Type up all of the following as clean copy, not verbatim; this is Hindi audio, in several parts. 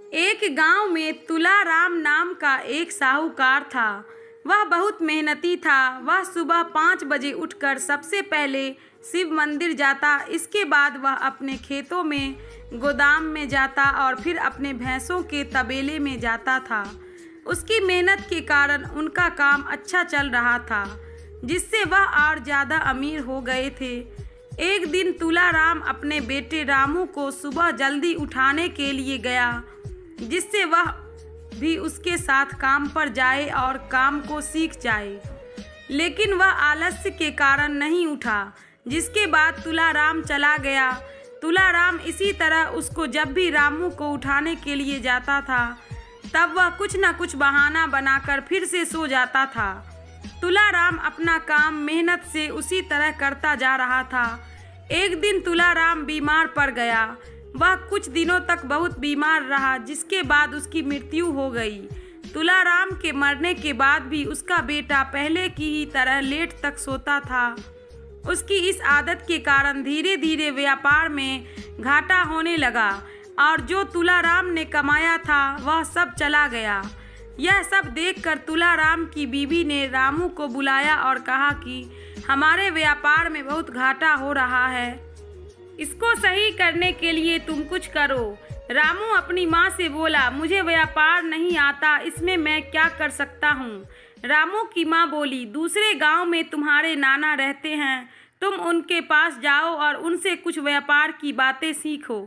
एक गांव में तुलाराम नाम का एक साहूकार था। वह बहुत मेहनती था। वह सुबह 5 बजे उठकर सबसे पहले शिव मंदिर जाता, इसके बाद वह अपने खेतों में गोदाम में जाता और फिर अपने भैंसों के तबेले में जाता था। उसकी मेहनत के कारण उनका काम अच्छा चल रहा था, जिससे वह और ज़्यादा अमीर हो गए थे। एक दिन तुलाराम अपने बेटे रामू को सुबह जल्दी उठाने के लिए गया, जिससे वह भी उसके साथ काम पर जाए और काम को सीख जाए। लेकिन वह आलस्य के कारण नहीं उठा, जिसके बाद तुलाराम चला गया। तुलाराम इसी तरह उसको जब भी रामू को उठाने के लिए जाता था, तब वह कुछ न कुछ बहाना बनाकर फिर से सो जाता था। तुलाराम अपना काम मेहनत से उसी तरह करता जा रहा था। एक दिन तुलाराम बीमार पड़ गया। वह कुछ दिनों तक बहुत बीमार रहा, जिसके बाद उसकी मृत्यु हो गई। तुलाराम के मरने के बाद भी उसका बेटा पहले की ही तरह लेट तक सोता था। उसकी इस आदत के कारण धीरे धीरे व्यापार में घाटा होने लगा और जो तुलाराम ने कमाया था वह सब चला गया। यह सब देखकर तुलाराम की बीवी ने रामू को बुलाया और कहा कि हमारे व्यापार में बहुत घाटा हो रहा है, इसको सही करने के लिए तुम कुछ करो। रामू अपनी माँ से बोला, मुझे व्यापार नहीं आता, इसमें मैं क्या कर सकता हूँ। रामू की माँ बोली, दूसरे गांव में तुम्हारे नाना रहते हैं, तुम उनके पास जाओ और उनसे कुछ व्यापार की बातें सीखो।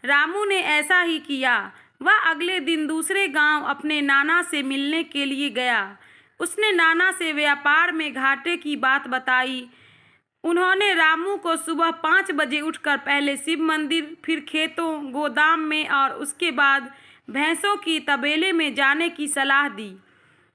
रामू ने ऐसा ही किया। वह अगले दिन दूसरे गांव अपने नाना से मिलने के लिए गया। उसने नाना से व्यापार में घाटे की बात बताई। उन्होंने रामू को सुबह 5 बजे उठकर पहले शिव मंदिर, फिर खेतों, गोदाम में और उसके बाद भैंसों की तबेले में जाने की सलाह दी।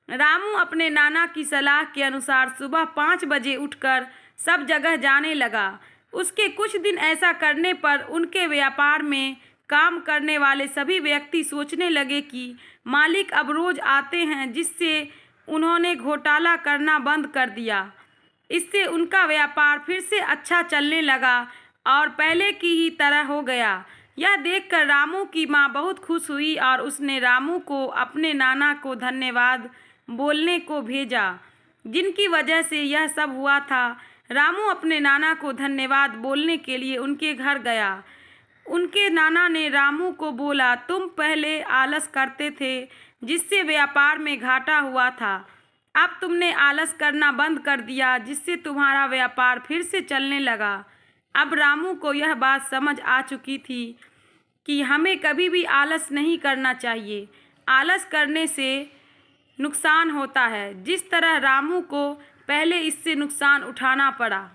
रामू अपने नाना की सलाह के अनुसार सुबह 5 बजे उठकर सब जगह जाने लगा। उसके कुछ दिन ऐसा करने पर उनके व्यापार में काम करने वाले सभी व्यक्ति सोचने लगे कि मालिक अब रोज आते हैं, जिससे उन्होंने घोटाला करना बंद कर दिया। इससे उनका व्यापार फिर से अच्छा चलने लगा और पहले की ही तरह हो गया। यह देखकर रामू की माँ बहुत खुश हुई और उसने रामू को अपने नाना को धन्यवाद बोलने को भेजा, जिनकी वजह से यह सब हुआ था। रामू अपने नाना को धन्यवाद बोलने के लिए उनके घर गया। उनके नाना ने रामू को बोला, तुम पहले आलस करते थे, जिससे व्यापार में घाटा हुआ था। अब तुमने आलस करना बंद कर दिया, जिससे तुम्हारा व्यापार फिर से चलने लगा। अब रामू को यह बात समझ आ चुकी थी कि हमें कभी भी आलस नहीं करना चाहिए। आलस करने से नुकसान होता है, जिस तरह रामू को पहले इससे नुकसान उठाना पड़ा।